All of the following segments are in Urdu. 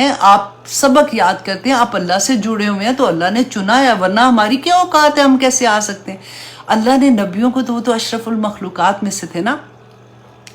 ہیں, آپ سبق یاد کرتے ہیں, آپ اللہ سے جڑے ہوئے ہیں تو اللہ نے چنا ہے, ورنہ ہماری کیا اوقات ہے, ہم کیسے آ سکتے ہیں. اللہ نے نبیوں کو تو وہ تو اشرف المخلوقات میں سے تھے نا,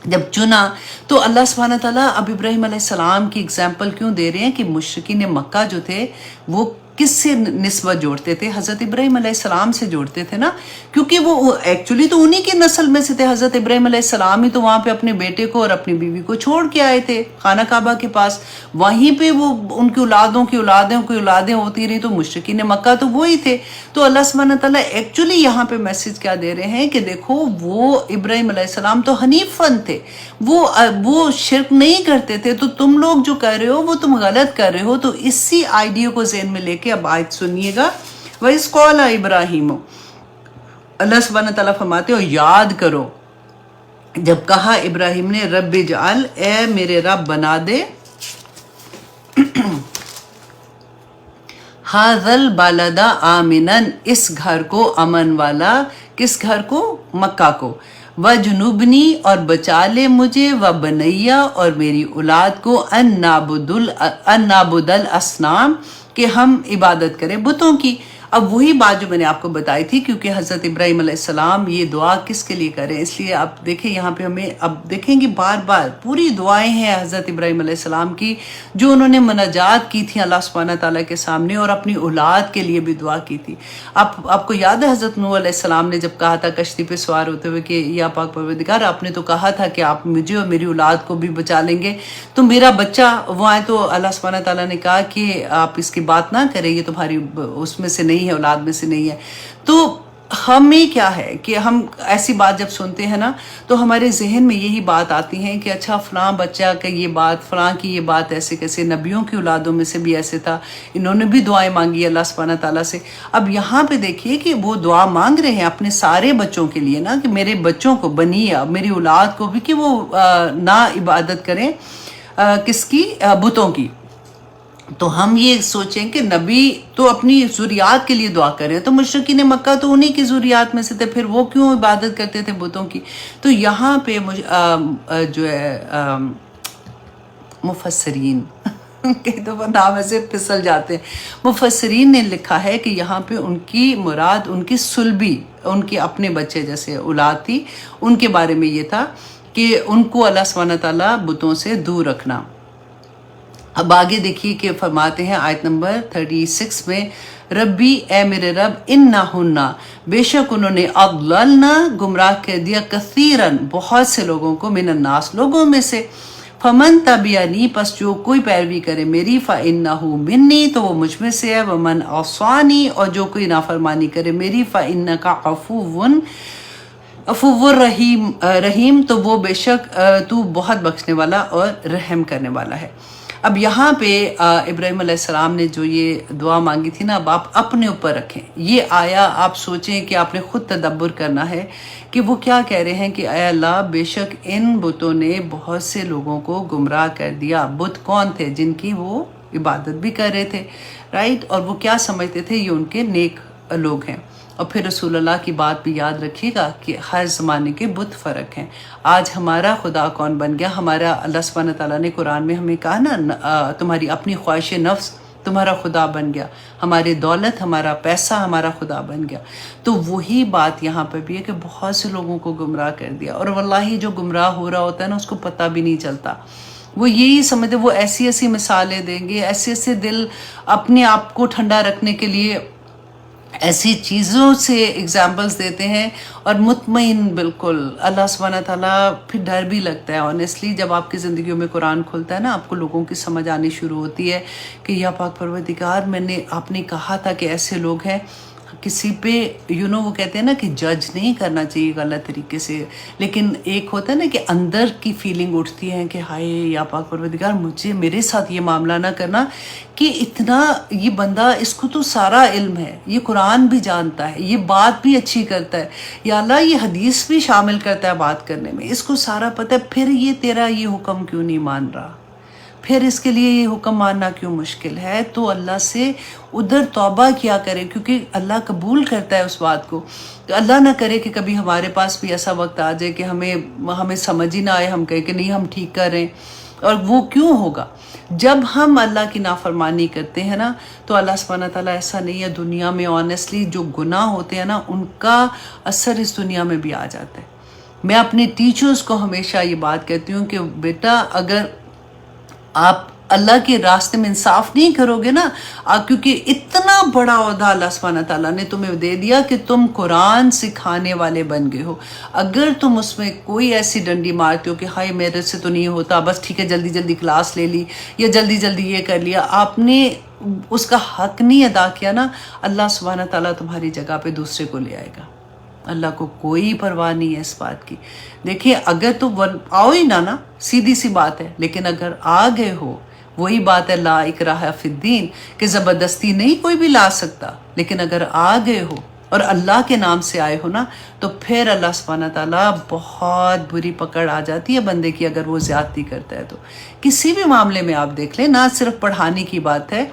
جب چنا تو اللہ سبحانہ تعالیٰ اب ابراہیم علیہ السلام کی اگزامپل کیوں دے رہے ہیں کہ مشرکین مکہ جو تھے وہ کس سے نسبت جوڑتے تھے؟ حضرت ابراہیم علیہ السلام سے جوڑتے تھے نا, کیونکہ وہ ایکچولی تو انہی کی نسل میں سے تھے. حضرت ابراہیم علیہ السلام ہی تو وہاں پہ اپنے بیٹے کو اور اپنی بیوی کو چھوڑ کے آئے تھے خانہ کعبہ کے پاس, وہیں پہ وہ ان کی اولادوں کی اولادیں ہوتی رہی, تو مشرکین مکہ تو وہی تھے. تو اللہ سبحانہ تعالیٰ ایکچولی یہاں پہ میسج کیا دے رہے ہیں کہ دیکھو وہ ابراہیم علیہ السلام تو حنیفاً تھے, وہ شرک نہیں کرتے تھے, تو تم لوگ جو کر رہے ہو وہ تم غلط کر رہے ہو. تو اسی آئیڈیا کو ذہن میں لے کے اب آیت سنیے گا. وَإِذْ قَالَ إِبْرَاهِيمُ, اللہ سبحانہ تعالیٰ فرماتے ہو یاد کرو جب کہا ابراہیم نے رب اجعل, اے میرے رب بنا دے, هَذَا الْبَلَدَ آمِنًا, اس گھر کو امن والا. کس گھر کو؟ مکہ کو. وَجُنُبْنِي, اور بچا لے مجھے, وَبَنَيَّ, اور میری اولاد کو, أَن نَعْبُدَ الْأَصْنَامَ, کہ ہم عبادت کریں بتوں کی. اب وہی بات جو میں نے آپ کو بتائی تھی, کیونکہ حضرت ابراہیم علیہ السلام یہ دعا کس کے لیے کریں, اس لیے آپ دیکھیں یہاں پہ ہمیں اب دیکھیں گے بار بار پوری دعائیں ہیں حضرت ابراہیم علیہ السلام کی جو انہوں نے مناجات کی تھی اللہ سبحانہ تعالیٰ کے سامنے, اور اپنی اولاد کے لیے بھی دعا کی تھی. آپ کو یاد ہے حضرت نوح علیہ السلام نے جب کہا تھا کشتی پہ سوار ہوتے ہوئے کہ یا پاک پروردگار, آپ نے تو کہا تھا کہ آپ مجھے اور میری اولاد کو بھی بچا لیں گے, تو میرا بچہ وہ آئے, تو اللہ سبحانہ تعالیٰ نے کہا کہ آپ اس کی بات نہ کریں, یہ تمہاری اس میں سے نہیں ہے, اولاد میں سے نہیں ہے. تو ہمیں کیا ہے کہ ہم ایسی بات جب سنتے ہیں نا تو ہمارے ذہن میں یہی بات آتی ہے کہ اچھا فلاں بچہ کا یہ بات, فلاں کی یہ بات ایسے کیسے, نبیوں کی اولادوں میں سے بھی ایسے تھا, انہوں نے بھی دعائیں مانگی اللہ سبحانہ تعالیٰ سے. اب یہاں پہ دیکھیے کہ وہ دعا مانگ رہے ہیں اپنے سارے بچوں کے لیے نا, کہ میرے بچوں کو بنی, میری اولاد کو بھی, کہ وہ نہ عبادت کریں کس کی, بتوں کی. تو ہم یہ سوچیں کہ نبی تو اپنی ذریات کے لیے دعا کریں, تو مشرکین مکہ تو انہی کی ذریات میں سے تھے, پھر وہ کیوں عبادت کرتے تھے بتوں کی. تو یہاں پہ جو ہے مفسرین کئی دفعہ نام ایسے پھسل جاتے ہیں, مفسرین نے لکھا ہے کہ یہاں پہ ان کی مراد ان کی صلبی, ان کے اپنے بچے جیسے اولاد تھی, ان کے بارے میں یہ تھا کہ ان کو اللہ سبحانہ تعالیٰ بتوں سے دور رکھنا. اب آگے دیکھیے کہ فرماتے ہیں آیت نمبر 36 میں, ربی, اے میرے رب, انہن, بے شک انہوں نے, اضللنا, گمراہ کر دیا, کثیرن, بہت سے لوگوں کو, من الناس, لوگوں میں سے, فمن تبعنی, پس جو کوئی پیروی کرے میری, فانہ منی, تو وہ مجھ میں سے ہے, ومن عصانی, اور جو کوئی نافرمانی کرے میری, فانک عفو رحیم, تو وہ بے شک تو بہت بخشنے والا اور رحم کرنے والا ہے. اب یہاں پہ ابراہیم علیہ السلام نے جو یہ دعا مانگی تھی نا, اب آپ اپنے اوپر رکھیں یہ آیا, آپ سوچیں کہ آپ نے خود تدبر کرنا ہے کہ وہ کیا کہہ رہے ہیں کہ اے اللہ, بے شک ان بتوں نے بہت سے لوگوں کو گمراہ کر دیا. بت کون تھے؟ جن کی وہ عبادت بھی کر رہے تھے, رائٹ, اور وہ کیا سمجھتے تھے یہ ان کے نیک لوگ ہیں. اور پھر رسول اللہ کی بات بھی یاد رکھیے گا کہ ہر زمانے کے بت فرق ہیں. آج ہمارا خدا کون بن گیا؟ ہمارا اللہ سبحانہ تعالیٰ نے قرآن میں ہمیں کہا نا, تمہاری اپنی خواہش نفس تمہارا خدا بن گیا, ہماری دولت, ہمارا پیسہ ہمارا خدا بن گیا. تو وہی بات یہاں پہ بھی ہے کہ بہت سے لوگوں کو گمراہ کر دیا, اور واللہ جو گمراہ ہو رہا ہوتا ہے نا اس کو پتہ بھی نہیں چلتا. وہ یہی سمجھتے, وہ ایسی ایسی مثالیں دیں گے, ایسے ایسے دل اپنے آپ کو ٹھنڈا رکھنے کے لیے ایسی چیزوں سے اگزامپلس دیتے ہیں, اور مطمئن بالکل اللہ سبحانہ تعالیٰ, پھر ڈر بھی لگتا ہے آنیسٹلی جب آپ کی زندگیوں میں قرآن کھلتا ہے نا, آپ کو لوگوں کی سمجھ آنی شروع ہوتی ہے کہ یا پاک پروردگار, آپ نے کہا تھا کہ ایسے لوگ ہیں. کسی پہ وہ کہتے ہیں نا کہ جج نہیں کرنا چاہیے غلط طریقے سے, لیکن ایک ہوتا ہے نا کہ اندر کی فیلنگ اٹھتی ہے کہ ہائے یا پاک پروردگار, میرے ساتھ یہ معاملہ نہ کرنا, کہ اتنا یہ بندہ, اس کو تو سارا علم ہے, یہ قرآن بھی جانتا ہے, یہ بات بھی اچھی کرتا ہے, یا اللہ یہ حدیث بھی شامل کرتا ہے بات کرنے میں, اس کو سارا پتہ ہے, پھر یہ تیرا یہ حکم کیوں نہیں مان رہا, پھر اس کے لیے یہ حکم ماننا کیوں مشکل ہے؟ تو اللہ سے ادھر توبہ کیا کرے, کیونکہ اللہ قبول کرتا ہے اس بات کو. تو اللہ نہ کرے کہ کبھی ہمارے پاس بھی ایسا وقت آ جائے کہ ہمیں سمجھ ہی نہ آئے, ہم کہیں کہ نہیں ہم ٹھیک کر رہے ہیں, اور وہ کیوں ہوگا؟ جب ہم اللہ کی نافرمانی کرتے ہیں نا تو اللہ سبحانہ تعالیٰ ایسا نہیں ہے دنیا میں آنیسٹلی جو گناہ ہوتے ہیں نا ان کا اثر اس دنیا میں بھی آ جاتا ہے. میں اپنے ٹیچرز کو ہمیشہ یہ بات کہتی ہوں کہ بیٹا اگر آپ اللہ کے راستے میں انصاف نہیں کرو گے نا، کیونکہ اتنا بڑا عہدہ اللہ سبحانہ تعالیٰ نے تمہیں دے دیا کہ تم قرآن سکھانے والے بن گئے ہو، اگر تم اس میں کوئی ایسی ڈنڈی مارتے ہو کہ ہائے میرے سے تو نہیں ہوتا، بس ٹھیک ہے جلدی جلدی کلاس لے لی یا جلدی جلدی یہ کر لیا، آپ نے اس کا حق نہیں ادا کیا نا، اللہ سبحانہ تعالیٰ تمہاری جگہ پہ دوسرے کو لے آئے گا. اللہ کو کوئی پرواہ نہیں ہے اس بات کی. دیکھیں اگر تو آؤ ہی نا سیدھی سی بات ہے، لیکن اگر آ گئے ہو وہی بات ہے لا اکراہ فی الدین کہ زبردستی نہیں کوئی بھی لا سکتا، لیکن اگر آ گئے ہو اور اللہ کے نام سے آئے ہو نا تو پھر اللہ سبحانہ تعالیٰ بہت بری پکڑ آ جاتی ہے بندے کی اگر وہ زیادتی کرتا ہے. تو کسی بھی معاملے میں آپ دیکھ لیں، نہ صرف پڑھانے کی بات ہے،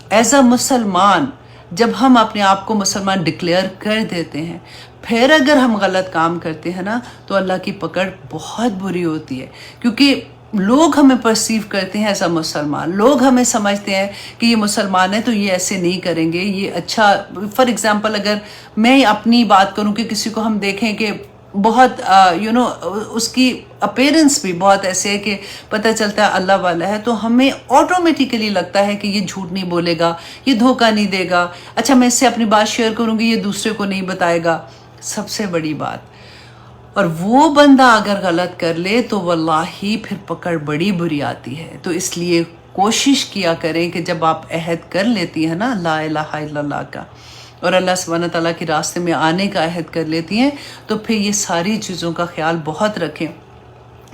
ایز اے مسلمان جب ہم اپنے آپ کو مسلمان ڈکلیئر کر دیتے ہیں پھر اگر ہم غلط کام کرتے ہیں نا تو اللہ کی پکڑ بہت بری ہوتی ہے، کیونکہ لوگ ہمیں پرسیو کرتے ہیں ایسا مسلمان، لوگ ہمیں سمجھتے ہیں کہ یہ مسلمان ہے تو یہ ایسے نہیں کریں گے، یہ اچھا. فار ایگزامپل اگر میں اپنی بات کروں کہ کسی کو ہم دیکھیں کہ بہت اس کی اپیرنس بھی بہت ایسے ہے کہ پتہ چلتا ہے اللہ والا ہے، تو ہمیں آٹومیٹیکلی لگتا ہے کہ یہ جھوٹ نہیں بولے گا، یہ دھوکہ نہیں دے گا، اچھا میں اس سے اپنی بات شیئر کروں گی یہ دوسرے کو نہیں بتائے گا. سب سے بڑی بات، اور وہ بندہ اگر غلط کر لے تو واللہ پھر پکڑ بڑی بری آتی ہے. تو اس لیے کوشش کیا کریں کہ جب آپ عہد کر لیتی ہیں نا لا الہ الا اللہ کا اور اللہ سبحانہ تعالیٰ کے راستے میں آنے کا عہد کر لیتی ہیں تو پھر یہ ساری چیزوں کا خیال بہت رکھیں.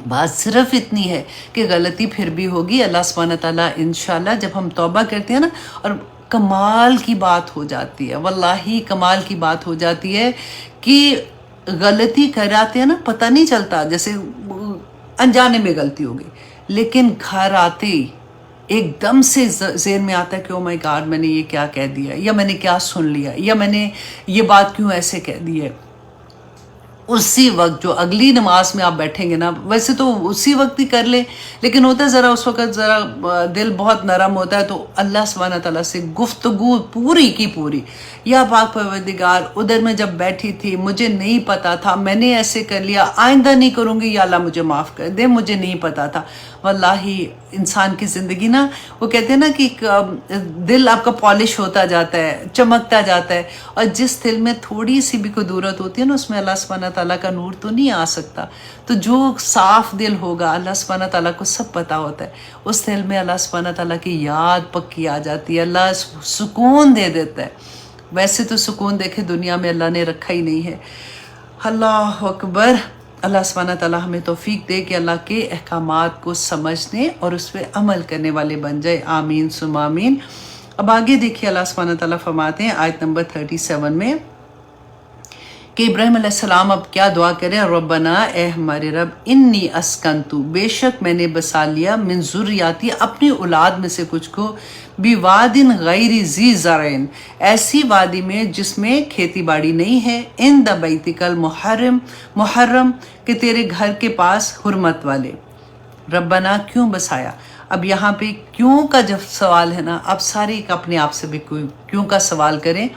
بات صرف اتنی ہے کہ غلطی پھر بھی ہوگی، اللہ سبحانہ تعالیٰ انشاءاللہ جب ہم توبہ کرتے ہیں نا، اور کمال کی بات ہو جاتی ہے، واللہ کمال کی بات ہو جاتی ہے کہ غلطی کراتے ہیں نا پتہ نہیں چلتا، جیسے انجانے میں غلطی ہو گئی، لیکن گھر آتے ہی ایک دم سے ذہن میں آتا ہے کہ او مائی گاڈ میں نے یہ کیا کہہ دیا، یا میں نے کیا سن لیا، یا میں نے یہ بات کیوں ایسے کہہ دی ہے. اسی وقت جو اگلی نماز میں آپ بیٹھیں گے نا، ویسے تو اسی وقت ہی کر لیں، لیکن ہوتا ہے ذرا اس وقت ذرا دل بہت نرم ہوتا ہے، تو اللہ سبحانہ تعالیٰ سے گفتگو پوری کی پوری، یا پاک پروردگار ادھر میں جب بیٹھی تھی مجھے نہیں پتا تھا، میں نے ایسے کر لیا، آئندہ نہیں کروں گی، یا اللہ مجھے معاف کر دے، مجھے نہیں پتا تھا. واللہ انسان کی زندگی نا، وہ کہتے ہیں نا کہ دل آپ کا پالش ہوتا جاتا ہے، چمکتا جاتا ہے، اور جس دل میں تھوڑی سی بھی قدورت ہوتی ہے نا اس میں اللہ سبحانہ تعالیٰ کا نور تو نہیں آ سکتا. تو جو صاف دل ہوگا اللہ سبحانہ تعالیٰ کو سب پتہ ہوتا ہے، اس دل میں اللہ سبحانہ تعالیٰ کی یاد پکی آ جاتی ہے، اللہ سکون دے دیتا ہے. ویسے تو سکون دیکھے دنیا میں اللہ نے رکھا ہی نہیں ہے. اللہ اکبر. اللہ سبحانہ تعالیٰ ہمیں توفیق دے کہ اللہ کے احکامات کو سمجھنے اور اس پہ عمل کرنے والے بن جائے. آمین ثم آمین. اب آگے دیکھیے اللہ سبحانہ تعالیٰ فرماتے ہیں آیت نمبر 37 میں کہ ابراہیم علیہ السلام اب کیا دعا کریں، ربنا اے ہمارے رب، انی اسکنتو بے شک میں نے بسا لیا، من ذریاتی اپنی اولاد میں سے کچھ کو، بوادن غیر ذی زرعن ایسی وادی میں جس میں کھیتی باڑی نہیں ہے، عند بیتک المحرم کہ تیرے گھر کے پاس حرمت والے. ربنا کیوں بسایا؟ اب یہاں پہ کیوں کا جب سوال ہے نا، اب سارے اپنے آپ سے بھی کیوں کا سوال کریں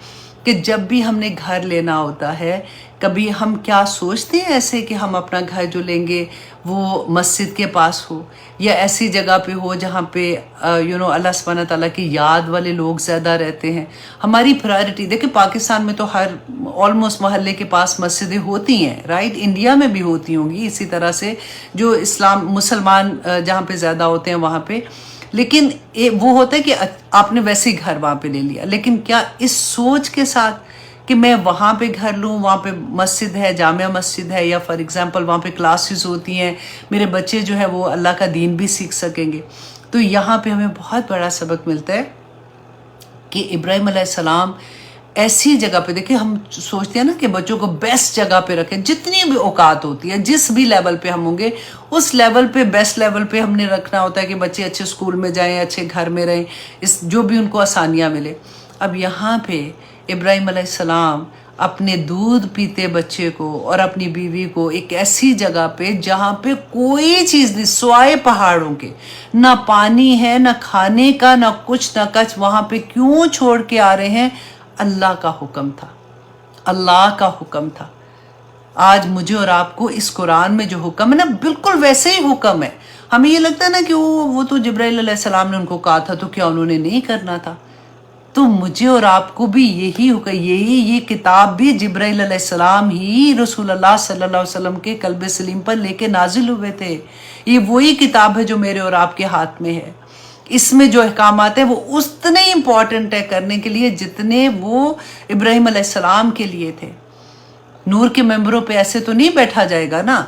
کہ جب بھی ہم نے گھر لینا ہوتا ہے کبھی ہم کیا سوچتے ہیں ایسے کہ ہم اپنا گھر جو لیں گے وہ مسجد کے پاس ہو یا ایسی جگہ پہ ہو جہاں پہ اللہ سبحانہ تعالیٰ کی یاد والے لوگ زیادہ رہتے ہیں. ہماری پرائرٹی دیکھیں پاکستان میں تو ہر آلموسٹ محلے کے پاس مسجدیں ہوتی ہیں، رائٹ، انڈیا میں بھی ہوتی ہوں گی اسی طرح سے، جو مسلمان جہاں پہ زیادہ ہوتے ہیں وہاں پہ. لیکن وہ ہوتا ہے کہ آپ نے ویسے ہی گھر وہاں پہ لے لیا، لیکن کیا اس سوچ کے ساتھ کہ میں وہاں پہ گھر لوں، وہاں پہ مسجد ہے، جامع مسجد ہے، یا فار ایگزامپل وہاں پہ کلاسز ہوتی ہیں، میرے بچے جو ہے وہ اللہ کا دین بھی سیکھ سکیں گے. تو یہاں پہ ہمیں بہت بڑا سبق ملتا ہے کہ ابراہیم علیہ السلام ایسی جگہ پہ، دیکھیں ہم سوچتے ہیں نا کہ بچوں کو بیسٹ جگہ پہ رکھیں، جتنی بھی اوقات ہوتی ہے جس بھی لیول پہ ہم ہوں گے اس لیول پہ بیسٹ لیول پہ ہم نے رکھنا ہوتا ہے کہ بچے اچھے اسکول میں جائیں، اچھے گھر میں رہیں، جو بھی ان کو آسانیاں ملے. اب یہاں پہ ابراہیم علیہ السلام اپنے دودھ پیتے بچے کو اور اپنی بیوی کو ایک ایسی جگہ پہ جہاں پہ کوئی چیز نہیں سوائے پہاڑوں کے، نہ پانی ہے نہ کھانے کا نہ کچھ نہ کچھ، وہاں پہ کیوں چھوڑ کے آ رہے ہیں؟ اللہ کا حکم تھا، اللہ کا حکم تھا۔ آج مجھے اور آپ کو اس قرآن میں جو حکم ہے نا بالکل ویسے ہی حکم ہے۔ ہمیں یہ لگتا ہے نا کہ وہ تو جبرائیل علیہ السلام نے ان کو کہا تھا تو کیا انہوں نے نہیں کرنا تھا؟ تو مجھے اور آپ کو بھی یہی حکم، یہ کتاب بھی جبرائیل علیہ السلام ہی رسول اللہ صلی اللہ علیہ وسلم کے قلب سلیم پر لے کے نازل ہوئے تھے۔ یہ وہی کتاب ہے جو میرے اور آپ کے ہاتھ میں ہے۔ اس میں جو احکامات ہیں وہ اتنے ہی امپورٹنٹ ہے کرنے کے لیے جتنے وہ ابراہیم علیہ السلام کے لیے تھے۔ نور کے ممبروں پہ ایسے تو نہیں بیٹھا جائے گا نا۔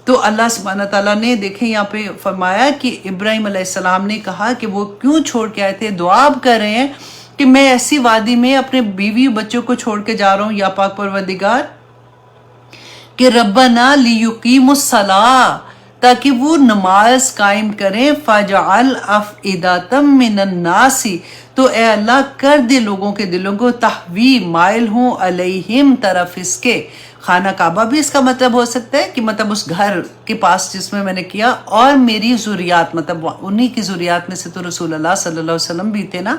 تو اللہ سبحانہ تعالیٰ نے دیکھیں یہاں پہ فرمایا کہ ابراہیم علیہ السلام نے کہا کہ وہ کیوں چھوڑ کے آئے تھے، دعا کر رہے ہیں کہ میں ایسی وادی میں اپنے بیوی بچوں کو چھوڑ کے جا رہا ہوں یا پاک پروردگار کہ ربنا لیقیموا الصلاۃ، تاکہ وہ نماز قائم کریں، فاجعل افئدۃ من الناس، تو اے اللہ کر دے لوگوں کے دلوں کو تحوی مائل ہوں علیہم طرف اس کے۔ خانہ کعبہ بھی اس کا مطلب ہو سکتا ہے کہ مطلب اس گھر کے پاس جس میں نے کیا، اور میری ذریات مطلب انہی کی ذریات میں سے تو رسول اللہ صلی اللہ علیہ وسلم بھی تھے نا،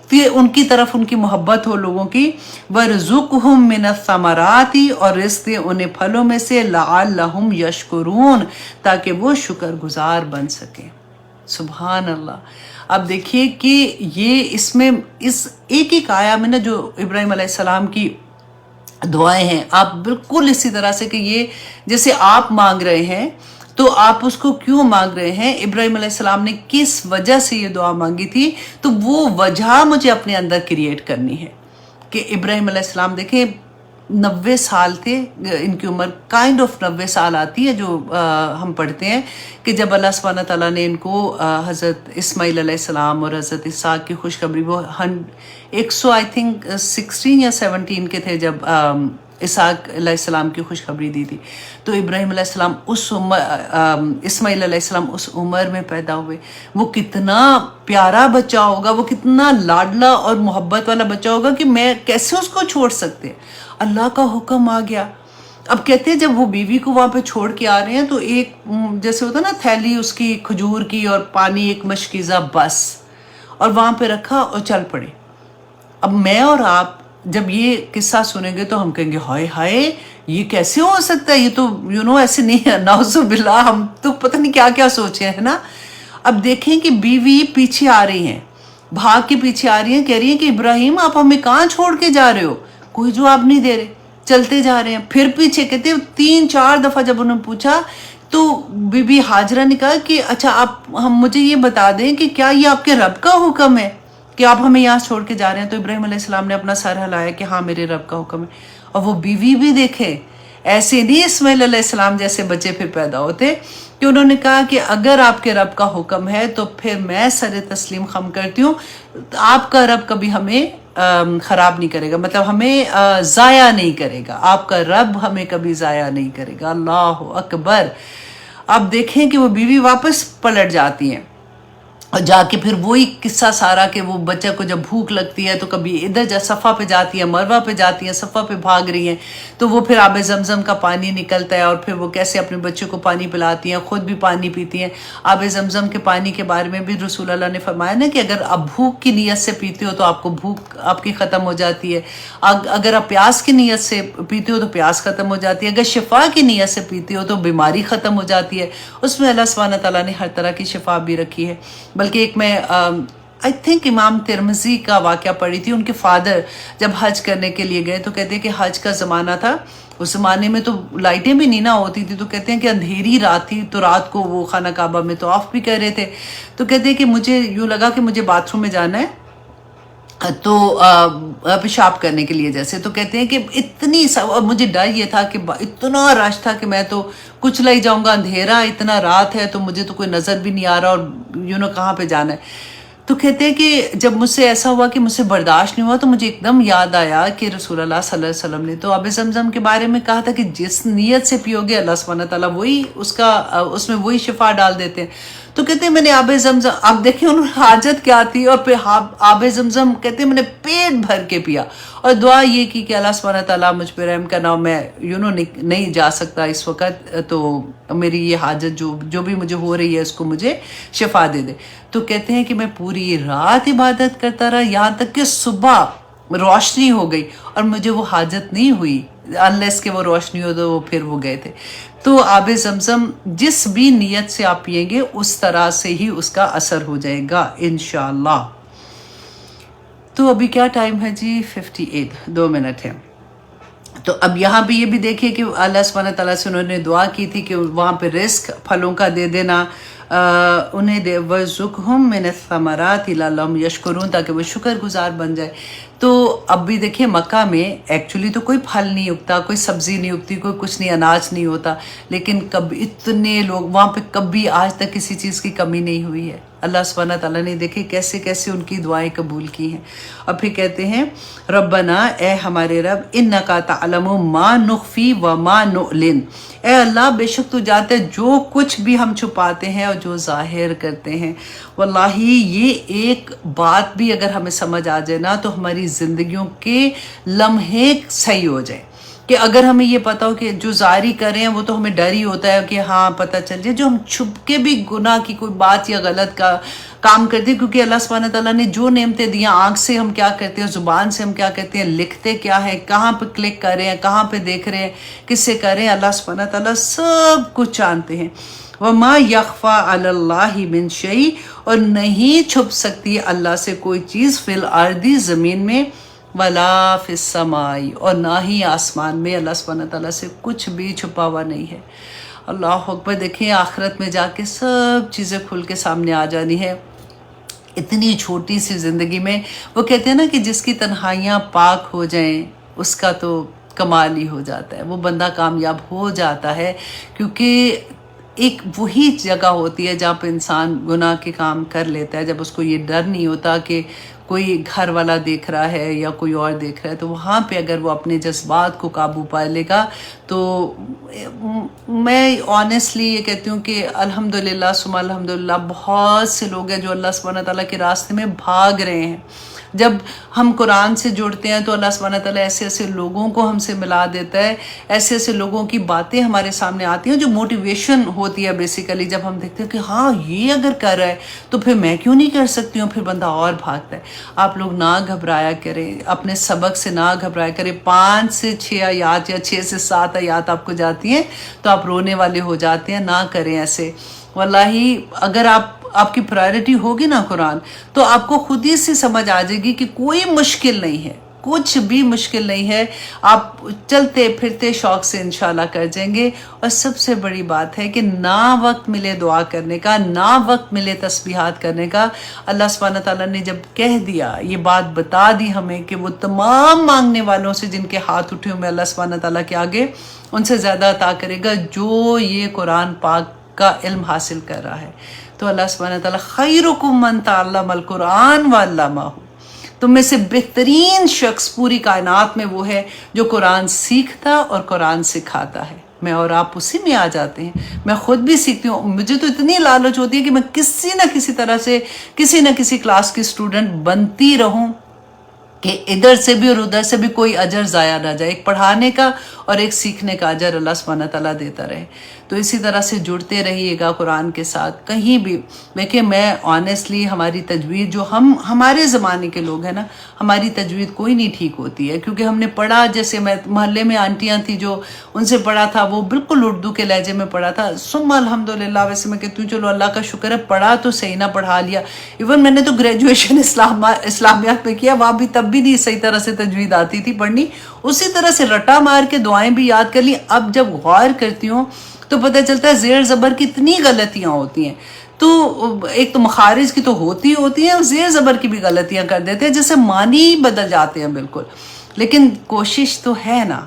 پھر ان کی طرف ان کی محبت ہو لوگوں کی۔ وَرْزُقْهُم مِّنَ الثَّمَرَاتِ، اور رزق دے انہیں پھلوں میں سے، لَعَلَّهُمْ يَشْكُرُونَ، تاکہ وہ شکر گزار بن سکیں۔ سبحان اللہ۔ اب دیکھیے کہ یہ اس میں اس ایک آیا میں نا جو ابراہیم علیہ السلام کی دعائیں ہیں، آپ بالکل اسی طرح سے کہ یہ جیسے آپ مانگ رہے ہیں تو آپ اس کو کیوں مانگ رہے ہیں، ابراہیم علیہ السلام نے کس وجہ سے یہ دعا مانگی تھی، تو وہ وجہ مجھے اپنے اندر کریٹ کرنی ہے کہ ابراہیم علیہ السلام دیکھیں 90 سال تھے ان کی عمر، کائنڈ آف 90 سال آتی ہے جو ہم پڑھتے ہیں کہ جب اللہ سبحانہ تعالیٰ نے ان کو حضرت اسماعیل علیہ السلام اور حضرت اسحاق کی خوشخبری، وہ 100 آئی تھنک 16 یا 17 کے تھے جب اسحاق علیہ السلام کی خوشخبری دی تھی، تو ابراہیم علیہ السلام اس عمر، اسماعیل علیہ السلام اس عمر میں پیدا ہوئے۔ وہ کتنا پیارا بچہ ہوگا، وہ کتنا لاڈلا اور محبت والا بچہ ہوگا کہ میں کیسے اس کو چھوڑ سکتے۔ اللہ کا حکم آ گیا۔ اب کہتے ہیں جب وہ بیوی کو وہاں پہ چھوڑ کے آ رہے ہیں تو ایک جیسے ہوتا نا تھیلی اس کی کھجور کی اور پانی ایک مشکیزہ بس، اور وہاں پہ رکھا اور چل پڑے۔ اب میں اور آپ جب یہ قصہ سنیں گے تو ہم کہیں گے ہائے ہائے یہ کیسے ہو سکتا ہے، یہ تو ایسے نہیں ہے، نعوذ باللہ، ہم تو پتہ نہیں کیا کیا سوچے ہیں نا۔ اب دیکھیں کہ بیوی پیچھے آ رہی ہیں، بھاگ کے پیچھے آ رہی ہیں، کہہ رہی ہیں کہ ابراہیم آپ ہمیں کہاں چھوڑ کے جا رہے ہو، کوئی جواب نہیں دے رہے، چلتے جا رہے ہیں۔ پھر پیچھے کہتے ہیں 3-4 دفعہ جب انہوں نے پوچھا تو بی بی ہاجرہ نے کہا کہ اچھا آپ مجھے یہ بتا دیں کہ کیا یہ آپ کے رب کا حکم ہے کہ آپ ہمیں یہاں چھوڑ کے جا رہے ہیں؟ تو ابراہیم علیہ السلام نے اپنا سر ہلایا کہ ہاں میرے رب کا حکم ہے۔ اور وہ بیوی بھی دیکھے، ایسے نہیں اسماعیل علیہ السلام جیسے بچے پھر پیدا ہوتے، کہ انہوں نے کہا کہ اگر آپ کے رب کا حکم ہے تو پھر میں سر تسلیم خم کرتی ہوں، آپ کا رب کبھی ہمیں خراب نہیں کرے گا، مطلب ہمیں ضائع نہیں کرے گا، آپ کا رب ہمیں کبھی ضائع نہیں کرے گا۔ اللہ اکبر۔ اب دیکھیں کہ وہ بیوی واپس پلٹ جاتی ہیں اور جا کے پھر وہی قصہ سارا کہ وہ بچہ کو جب بھوک لگتی ہے تو کبھی ادھر صفا پہ جاتی ہے، مروہ پہ جاتی ہیں، صفا پہ بھاگ رہی ہیں تو وہ پھر آب زمزم کا پانی نکلتا ہے اور پھر وہ کیسے اپنے بچوں کو پانی پلاتی ہیں، خود بھی پانی پیتی ہیں۔ آب زمزم کے پانی کے بارے میں بھی رسول اللہ نے فرمایا نا کہ اگر آپ بھوک کی نیت سے پیتے ہو تو آپ کو بھوک آپ کی ختم ہو جاتی ہے، اگر آپ پیاس کی نیت سے پیتے ہو تو پیاس ختم ہو جاتی ہے، اگر شفا کی نیت سے پیتے ہو تو بیماری ختم ہو جاتی ہے۔ اس میں اللہ سبحانہ تعالیٰ نے ہر طرح کی شفا بھی رکھی ہے۔ بلکہ ایک میں آئی تھنک امام ترمذی کا واقعہ پڑھی تھی، ان کے فادر جب حج کرنے کے لیے گئے تو کہتے ہیں کہ حج کا زمانہ تھا، اس زمانے میں تو لائٹیں بھی نہیں نہ ہوتی تھی، تو کہتے ہیں کہ اندھیری رات تھی، تو رات کو وہ خانہ کعبہ میں طواف بھی کر رہے تھے، تو کہتے ہیں کہ مجھے یوں لگا کہ مجھے باتھ روم میں جانا ہے تو پیشاب کرنے کے لیے جیسے، تو کہتے ہیں کہ اتنی مجھے ڈر یہ تھا کہ اتنا رش تھا کہ میں تو کچلا ہی جاؤں گا، اندھیرا اتنا رات ہے تو مجھے تو کوئی نظر بھی نہیں آ رہا اور کہاں پہ جانا ہے۔ تو کہتے ہیں کہ جب مجھ سے ایسا ہوا کہ مجھ سے برداشت نہیں ہوا تو مجھے ایک دم یاد آیا کہ رسول اللہ صلی اللہ علیہ وسلم نے تو آب زمزم کے بارے میں کہا تھا کہ جس نیت سے پیو گے اللہ سبحانہ تعالیٰ وہی اس میں وہی شفا ڈال دیتے ہیں۔ تو کہتے ہیں میں نے آب زمزم، اب دیکھیں انہوں نے حاجت کیا تھی، اور پھر آب زمزم کہتے ہیں میں نے پیٹ بھر کے پیا، اور دعا یہ کی کہ اللہ سبحانہ تعالیٰ مجھ پہ رحم کرنا، میں نہیں جا سکتا اس وقت، تو میری یہ حاجت جو بھی مجھے ہو رہی ہے اس کو مجھے شفا دے دے۔ تو کہتے ہیں کہ میں پوری رات عبادت کرتا رہا، یہاں تک کہ صبح روشنی ہو گئی اور مجھے وہ حاجت نہیں ہوئی، انلیس کہ وہ روشنی ہو تو پھر وہ گئے تھے۔ تو آب زمزم جس بھی نیت سے آپ پیئیں گے اس طرح سے ہی اس کا اثر ہو جائے گا انشاءاللہ۔ تو ابھی کیا ٹائم ہے جی؟ 58، 2 منٹ ہے۔ تو اب یہاں پہ یہ بھی دیکھیے کہ اللہ سبحانہ تعالیٰ سے انہوں نے دعا کی تھی کہ وہاں پہ رزق پھلوں کا دے دینا انہیں، دے وَرْزُقْهُم مِّنَ الثَّمَرَاتِ لَعَلَّهُمْ يَشْكُرُونَ، تاکہ وہ شکر گزار بن جائے۔ تو اب بھی دیکھیں مکہ میں ایکچولی تو کوئی پھل نہیں اگتا، کوئی سبزی نہیں اگتی، کوئی کچھ نہیں، اناج نہیں ہوتا، لیکن کبھی اتنے لوگ وہاں پہ کبھی آج تک کسی چیز کی کمی نہیں ہوئی ہے۔ اللہ سبحانہ تعالیٰ نے دیکھے کیسے کیسے ان کی دعائیں قبول کی ہیں۔ اور پھر کہتے ہیں ربنا، اے ہمارے رب، انکا تعلم ما نخفی وما نعلن، اے اللہ بے شک تو جانتے جو کچھ بھی ہم چھپاتے ہیں اور جو ظاہر کرتے ہیں۔ واللہ یہ ایک بات بھی اگر ہمیں سمجھ آ جائے نا تو ہماری زندگیوں کے لمحے صحیح ہو جائے، کہ اگر ہمیں یہ پتا ہو کہ جو ظاہری کر رہے ہیں وہ تو ہمیں ڈر ہی ہوتا ہے کہ ہاں پتہ چل جائے، جو ہم چھپ کے بھی گناہ کی کوئی بات یا غلط کا کام کرتے ہیں، کیونکہ اللہ سبحانہ تعالیٰ نے جو نعمتیں دیا، آنکھ سے ہم کیا کرتے ہیں، زبان سے ہم کیا کرتے ہیں، لکھتے کیا ہے، کہاں پہ کلک کر رہے ہیں، کہاں پہ دیکھ رہے ہیں، کس سے کر رہے ہیں، اللہ سبحانہ تعالیٰ سب کچھ جانتے ہیں۔ وَمَا يَخْفَى عَلَى اللَّهِ مِن شَيْءٍ، اور نہیں چھپ سکتی اللہ سے کوئی چیز، فی الارض زمین میں، ولا فی السماء، اور نہ ہی آسمان میں، اللہ سبحانہ تعالیٰ سے کچھ بھی چھپا ہوا نہیں ہے۔ اللہ اکبر، دیکھیں آخرت میں جا کے سب چیزیں کھل کے سامنے آ جانی ہے اتنی چھوٹی سی زندگی میں۔ وہ کہتے ہیں نا کہ جس کی تنہائیاں پاک ہو جائیں اس کا تو کمال ہی ہو جاتا ہے، وہ بندہ کامیاب ہو جاتا ہے، کیونکہ ایک وہی جگہ ہوتی ہے جہاں پہ انسان گناہ کے کام کر لیتا ہے، جب اس کو یہ ڈر نہیں ہوتا کہ کوئی گھر والا دیکھ رہا ہے یا کوئی اور دیکھ رہا ہے، تو وہاں پہ اگر وہ اپنے جذبات کو قابو پا لے گا تو میں آنیسٹلی یہ کہتی ہوں کہ الحمدللہ ثم الحمدللہ بہت سے لوگ ہیں جو اللہ سبحانہ تعالیٰ کے راستے میں بھاگ رہے ہیں۔ جب ہم قرآن سے جڑتے ہیں تو اللہ سبحانہ تعالیٰ ایسے ایسے لوگوں کو ہم سے ملا دیتا ہے، ایسے ایسے لوگوں کی باتیں ہمارے سامنے آتی ہیں جو موٹیویشن ہوتی ہے بیسیکلی، جب ہم دیکھتے ہیں کہ ہاں یہ اگر کر رہا ہے تو پھر میں کیوں نہیں کر سکتی ہوں، پھر بندہ اور بھاگتا ہے۔ آپ لوگ نہ گھبرایا کریں، اپنے سبق سے نہ گھبرایا کریں۔ 5 سے 6 آیات یا 6 سے 7 آیات آپ کو جاتی ہیں تو آپ رونے والے ہو جاتے ہیں، نہ کریں ایسے۔ واللہ اگر آپ کی پرائرٹی ہوگی نا قرآن، تو آپ کو خود ہی سے سمجھ آ جائے گی کہ کوئی مشکل نہیں ہے، کچھ بھی مشکل نہیں ہے، آپ چلتے پھرتے شوق سے انشاءاللہ کر جائیں گے۔ اور سب سے بڑی بات ہے کہ نہ وقت ملے دعا کرنے کا، نہ وقت ملے تسبیحات کرنے کا۔ اللہ سبحانہ تعالیٰ نے جب کہہ دیا، یہ بات بتا دی ہمیں کہ وہ تمام مانگنے والوں سے جن کے ہاتھ اٹھے ہوئے اللہ سبحانہ تعالیٰ کے آگے، ان سے زیادہ عطا کرے گا جو یہ قرآن پاک کا علم حاصل کر رہا ہے۔ تو اللہ سبحانہ تعالیٰ خیرکم من تعلم القرآن وعلمہ، تم میں سے بہترین شخص پوری کائنات میں وہ ہے جو قرآن سیکھتا اور قرآن سکھاتا ہے۔ میں اور آپ اسی میں آ جاتے ہیں، میں خود بھی سیکھتی ہوں، مجھے تو اتنی لالچ ہوتی ہے کہ میں کسی نہ کسی طرح سے کسی نہ کسی کلاس کی اسٹوڈنٹ بنتی رہوں کہ ادھر سے بھی اور ادھر سے بھی کوئی اجر ضائع نہ جائے، ایک پڑھانے کا اور ایک سیکھنے کا اجر اللہ سبحانہ تعالیٰ دیتا رہے۔ تو اسی طرح سے جڑتے رہیے گا قرآن کے ساتھ کہیں بھی۔ دیکھیں میں آنیسٹلی ہماری تجوید جو ہمارے زمانے کے لوگ ہیں نا، ہماری تجوید کوئی نہیں ٹھیک ہوتی ہے، کیونکہ ہم نے پڑھا، جیسے میں محلے میں آنٹیاں تھیں جو ان سے پڑھا تھا، وہ بالکل اردو کے لہجے میں پڑھا تھا، ثم الحمدللہ۔ ویسے میں کہتی ہوں چلو اللہ کا شکر ہے پڑھا تو صحیح نہ پڑھا لیا، ایون میں نے تو گریجویشن اسلامیات میں کیا، وہاں بھی تب بھی نہیں صحیح طرح سے تجوید آتی تھی پڑھنی، اسی طرح سے رٹا مار کے دعائیں بھی یاد کر لی۔ اب جب غور کرتی ہوں تو پتہ چلتا ہے زیر زبر کی اتنی غلطیاں ہوتی ہیں، تو ایک تو مخارج کی تو ہوتی ہیں، اور زیر زبر کی بھی غلطیاں کر دیتے ہیں، جیسے معنی بدل جاتے ہیں بالکل۔ لیکن کوشش تو ہے نا،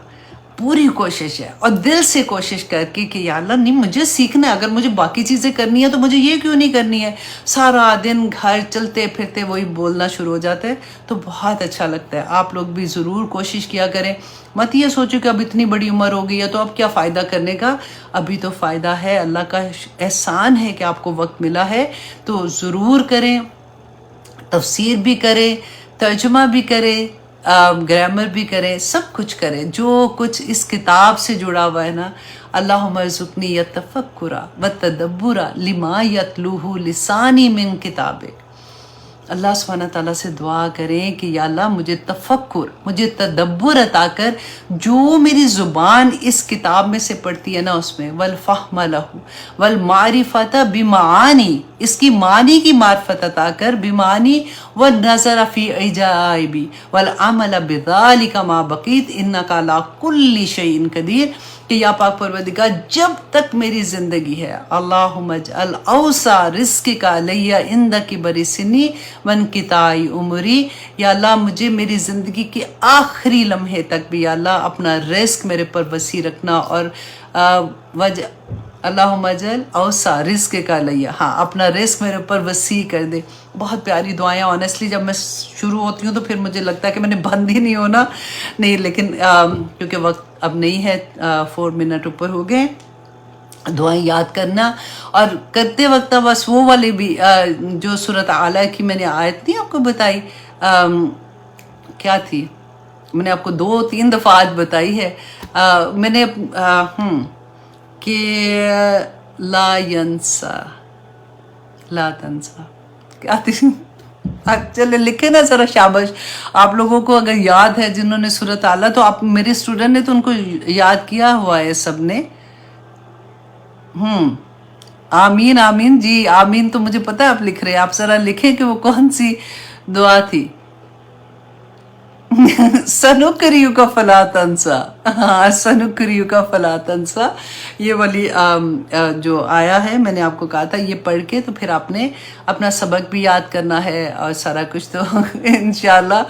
پوری کوشش ہے اور دل سے کوشش کر کے کہ یا اللہ نہیں مجھے سیکھنا ہے، اگر مجھے باقی چیزیں کرنی ہے تو مجھے یہ کیوں نہیں کرنی ہے. سارا دن گھر چلتے پھرتے وہی بولنا شروع ہو جاتا ہے تو بہت اچھا لگتا ہے. آپ لوگ بھی ضرور کوشش کیا کریں. مت یہ سوچو کہ اب اتنی بڑی عمر ہو گئی ہے تو اب کیا فائدہ کرنے کا. ابھی تو فائدہ ہے، اللہ کا احسان ہے کہ آپ کو وقت ملا ہے تو ضرور کریں. تفسیر بھی کریں، ترجمہ بھی کریں، گرامر بھی کریں، سب کچھ کریں جو کچھ اس کتاب سے جڑا ہوا ہے نا. اللہم ارزقنی التفکر والتدبر لما یتلوہ لسانی من کتابک. اللہ سبحانہ تعالیٰ سے دعا کریں کہ یا اللہ مجھے تفکر، مجھے تدبر عطا کر جو میری زبان اس کتاب میں سے پڑھتی ہے نا اس میں، والفہم لہ والمعرفت بمعانی، اس کی معنی کی معرفت عطا کر، بمعانی والنظر فی عجائبی والعمل بذالک ما بقیت انک علی کل شیء قدیر. کہ یا پاک پروردگار جب تک میری زندگی ہے، اللہم اجعل اوسع رزقک علی عندک کبر سنی وانقطاع عمری. یا اللہ مجھے میری زندگی کے آخری لمحے تک بھی یا اللہ اپنا رزق میرے پر وسیع رکھنا، اور اللہم اجعل اوسع رزقک علی، ہاں اپنا رزق میرے اوپر وسیع کر دے. بہت پیاری دعائیں. آنیسٹلی جب میں شروع ہوتی ہوں تو پھر مجھے لگتا ہے کہ میں نے بند ہی نہیں ہونا، نہیں، لیکن کیونکہ وقت اب نہیں ہے، 4 منٹ اوپر ہو گئے. دعائیں یاد کرنا اور کرتے وقت بس وہ والی بھی جو سورۃ اعلیٰ کی میں نے آیت نہیں آپ کو بتائی، کیا تھی، میں نے آپ کو 2-3 دفعہ آج بتائی ہے. میں نے کہ لا ینسا لا تنسا، کیا تھی، چلے لکھے نا ذرا، شابش آپ لوگوں کو اگر یاد ہے جنہوں نے سورۃ اعلیٰ، تو آپ میرے اسٹوڈنٹ نے تو ان کو یاد کیا ہوا ہے سب نے. آمین آمین. جی آمین تو مجھے پتہ ہے آپ لکھ رہے ہیں. آپ ذرا لکھیں کہ وہ کون سی دعا تھی. سنکریک فلا تنسا، سنکریک فلا تنسا، یہ والی جو آیا ہے میں نے آپ کو کہا تھا یہ پڑھ کے تو پھر آپ نے اپنا سبق بھی یاد کرنا ہے اور سارا کچھ. تو انشاءاللہ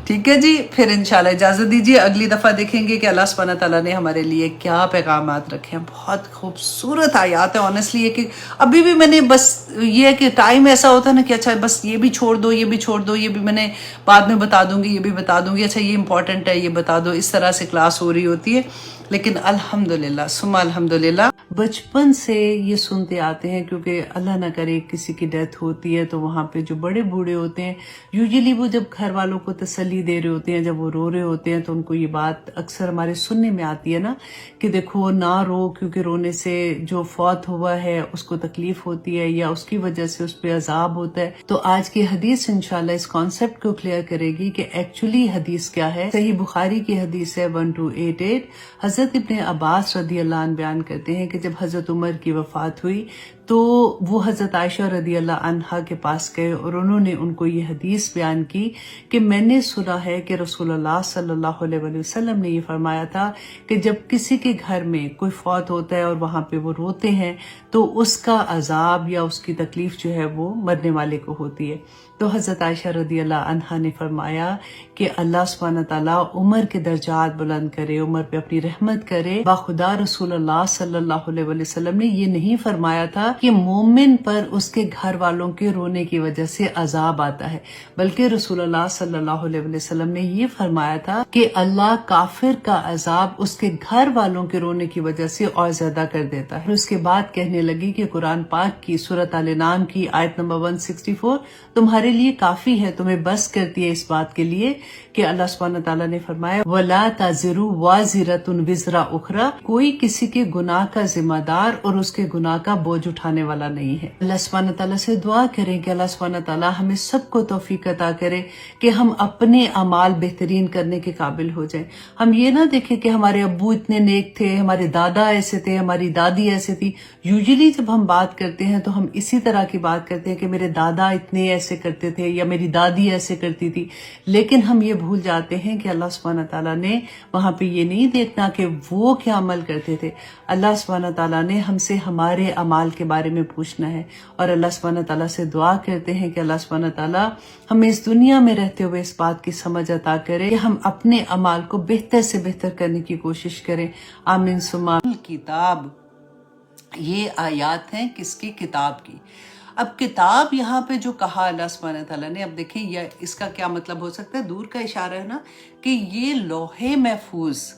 ٹھیک ہے جی. پھر انشاءاللہ اجازت دیجیے، اگلی دفعہ دیکھیں گے کہ اللہ سبحانہ تعالیٰ نے ہمارے لیے کیا پیغامات رکھے ہیں. بہت خوبصورت آیات ہے. آنیسٹلی یہ کہ ابھی بھی میں نے بس یہ ہے کہ ٹائم ایسا ہوتا ہے نا کہ اچھا بس یہ بھی چھوڑ دو، یہ بھی چھوڑ دو، یہ بھی میں نے بعد میں بتا دوں گی، یہ بھی بتا دوں گی، اچھا یہ امپورٹنٹ ہے یہ بتا دو. اس طرح سے کلاس ہو رہی ہوتی ہے. لیکن الحمدللہ ثم الحمدللہ بچپن سے یہ سنتے آتے ہیں، کیونکہ اللہ نہ کرے کسی کی ڈیتھ ہوتی ہے تو وہاں پہ جو بڑے بوڑھے ہوتے ہیں یوزلی وہ جب گھر والوں کو تسلی دے رہے ہوتے ہیں، جب وہ رو رہے ہوتے ہیں تو ان کو یہ بات اکثر ہمارے سننے میں آتی ہے نا کہ دیکھو نہ رو، کیونکہ رونے سے جو فوت ہوا ہے اس کو تکلیف ہوتی ہے یا اس کی وجہ سے اس پہ عذاب ہوتا ہے. تو آج کی حدیث انشاءاللہ اس کانسیپٹ کو کلیئر کرے گی کہ ایکچولی حدیث کیا ہے. صحیح بخاری کی حدیث ہے 1288. حضرت ابن عباس رضی اللہ عنہ بیان کرتے ہیں کہ جب حضرت عمر کی وفات ہوئی تو وہ حضرت عائشہ رضی اللہ عنہا کے پاس گئے اور انہوں نے ان کو یہ حدیث بیان کی کہ میں نے سنا ہے کہ رسول اللہ صلی اللہ علیہ وسلم نے یہ فرمایا تھا کہ جب کسی کے گھر میں کوئی فوت ہوتا ہے اور وہاں پہ وہ روتے ہیں تو اس کا عذاب یا اس کی تکلیف جو ہے وہ مرنے والے کو ہوتی ہے. تو حضرت عائشہ رضی اللہ عنہا نے فرمایا کہ اللہ سبحانہ تعالیٰ عمر کے درجات بلند کرے، عمر پہ اپنی رحمت کرے. باخدا رسول اللہ صلی اللہ علیہ وسلم نے یہ نہیں فرمایا تھا کہ مومن پر اس کے گھر والوں کے رونے کی وجہ سے عذاب آتا ہے، بلکہ رسول اللہ صلی اللہ علیہ وسلم نے یہ فرمایا تھا کہ اللہ کافر کا عذاب اس کے گھر والوں کے رونے کی وجہ سے اور زیادہ کر دیتا ہے. اس کے بعد کہنے لگی کہ قرآن پاک کی سورۃ الانعام کی آیت نمبر 164 تمہارے لیے کافی ہے، تمہیں بس کرتی ہے اس بات کے لیے کہ اللہ سبحانہ تعالیٰ نے فرمایا وَلَا تَزِرُ وَازِرَةٌ وِزْرَ أُخْرَى، کوئی کسی کے گناہ کا ذمہ دار اور اس کے گناہ کا بوجھ اٹھانے والا نہیں ہے. اللہ سبحانہ تعالیٰ سے دعا کریں کہ اللہ سبحانہ تعالیٰ ہمیں سب کو توفیق عطا کرے کہ ہم اپنے اعمال بہترین کرنے کے قابل ہو جائیں. ہم یہ نہ دیکھیں کہ ہمارے ابو اتنے نیک تھے، ہمارے دادا ایسے تھے، ہماری دادی ایسے تھی. یوزلی جب ہم بات کرتے ہیں تو ہم اسی طرح کی بات کرتے ہیں کہ میرے دادا اتنے ایسے کرتے تھے یا میری دادی ایسے کرتی تھی، لیکن ہم یہ بھول جاتے ہیں کہ اللہ سبحانہ تعالیٰ نے وہاں پہ یہ نہیں دیکھنا کہ وہ کیا عمل کرتے تھے. اللہ سبحانہ تعالیٰ نے ہم سے ہمارے اعمال کے بارے میں پوچھنا ہے، اور اللہ سبحانہ تعالیٰ سے دعا کرتے ہیں کہ اللہ سبحانہ تعالیٰ ہمیں اس دنیا میں رہتے ہوئے اس بات کی سمجھ عطا کرے کہ ہم اپنے اعمال کو بہتر سے بہتر کرنے کی کوشش کریں. آمین ثم آمین. کتاب، یہ آیات ہیں کس کی؟ کتاب کی. اب کتاب یہاں پہ جو کہا اللہ سبحانہ تعالیٰ نے، اب دیکھیں یہ اس کا کیا مطلب ہو سکتا ہے؟ دور کا اشارہ ہے نا، کہ یہ لوح محفوظ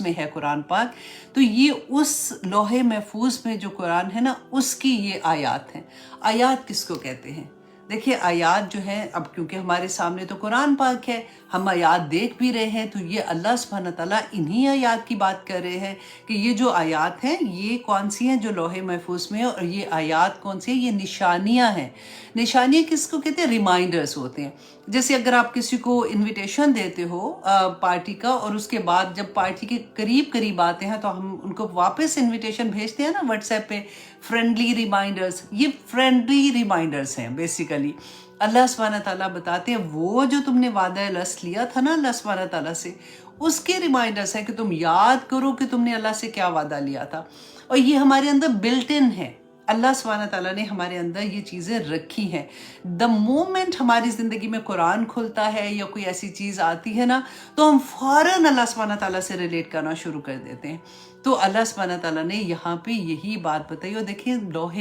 میں ہے قرآن پاک. تو یہ اس لوح محفوظ میں جو قرآن ہے نا، اس کی یہ آیات ہیں. آیات کس کو کہتے ہیں؟ دیکھیے آیات جو ہیں، اب کیونکہ ہمارے سامنے تو قرآن پاک ہے، ہم آیات دیکھ بھی رہے ہیں، تو یہ اللہ سبحانہ تعالیٰ انہی آیات کی بات کر رہے ہیں کہ یہ جو آیات ہیں یہ کون سی ہیں جو لوح محفوظ میں ہیں، اور یہ آیات کون سی ہیں؟ یہ نشانیاں ہیں. نشانیاں کس کو کہتے ہیں؟ ریمائنڈرز ہوتے ہیں. جیسے اگر آپ کسی کو انویٹیشن دیتے ہو پارٹی کا، اور اس کے بعد جب پارٹی کے قریب آتے ہیں تو ہم ان کو واپس انویٹیشن بھیجتے ہیں نا واٹس ایپ پہ، فرینڈلی ریمائنڈرز. یہ فرینڈلی ریمائنڈرز ہیں بیسیکلی. اللہ سبحانہ تعالیٰ بتاتے ہیں وہ جو تم نے وعدہ الست لیا تھا نا اللہ سبحانہ تعالیٰ سے، اس کے ریمائنڈرز ہیں کہ تم یاد کرو کہ تم نے اللہ سے کیا وعدہ لیا تھا. اور یہ ہمارے اندر بلٹ ان ہے. اللہ سبحانہ تعالیٰ نے ہمارے اندر یہ چیزیں رکھی ہیں. دا مومنٹ ہماری زندگی میں قرآن کھلتا ہے یا کوئی ایسی چیز آتی ہے نا، تو ہم فوراً اللہ سبحانہ تعالیٰ سے ریلیٹ کرنا شروع کر دیتے ہیں. تو اللہ سبحانہ تعالیٰ نے یہاں پہ یہی بات بتائی. اور دیکھیں لوح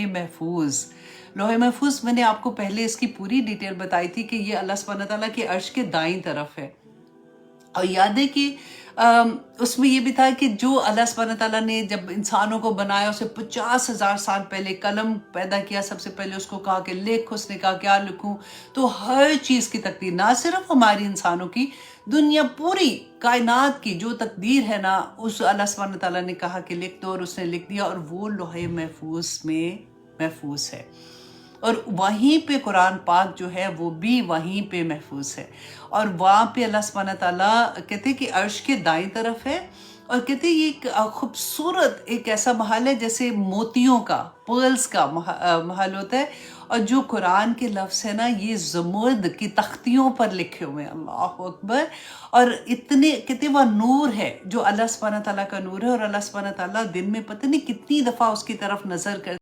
محفوظ میں نے آپ کو پہلے اس کی پوری ڈیٹیل بتائی تھی کہ یہ اللہ سبحانہ تعالیٰ کے عرش کے دائیں طرف ہے. اور یاد ہے کہ اس میں یہ بھی تھا کہ جو اللہ سبحانہ تعالیٰ نے جب انسانوں کو بنایا، اسے 50,000 سال پہلے قلم پیدا کیا، سب سے پہلے اس کو کہا کہ لکھ. اس نے کہا کیا لکھوں؟ تو ہر چیز کی تقدیر، نہ صرف ہماری انسانوں کی، دنیا پوری کائنات کی جو تقدیر ہے نا، اس اللہ سبحانہ تعالیٰ نے کہا کہ لکھ دو، اور اس نے لکھ دیا. اور وہ لوح محفوظ میں محفوظ ہے. اور وہیں پہ قرآن پاک جو ہے وہ بھی وہیں پہ محفوظ ہے. اور وہاں پہ اللہ سبحانہ تعالیٰ کہتے کہ عرش کے دائیں طرف ہے. اور کہتے یہ ایک خوبصورت ایک ایسا محل ہے جیسے موتیوں کا، پرلز کا محل ہوتا ہے. اور جو قرآن کے لفظ ہے نا، یہ زمرد کی تختیوں پر لکھے ہوئے ہیں. اللہ اکبر. اور اتنے کہتے وہ نور ہے جو اللہ سبحانہ تعالیٰ کا نور ہے. اور اللہ سبحانہ تعالیٰ دن میں پتہ نہیں کتنی دفعہ اس کی طرف نظر کرتے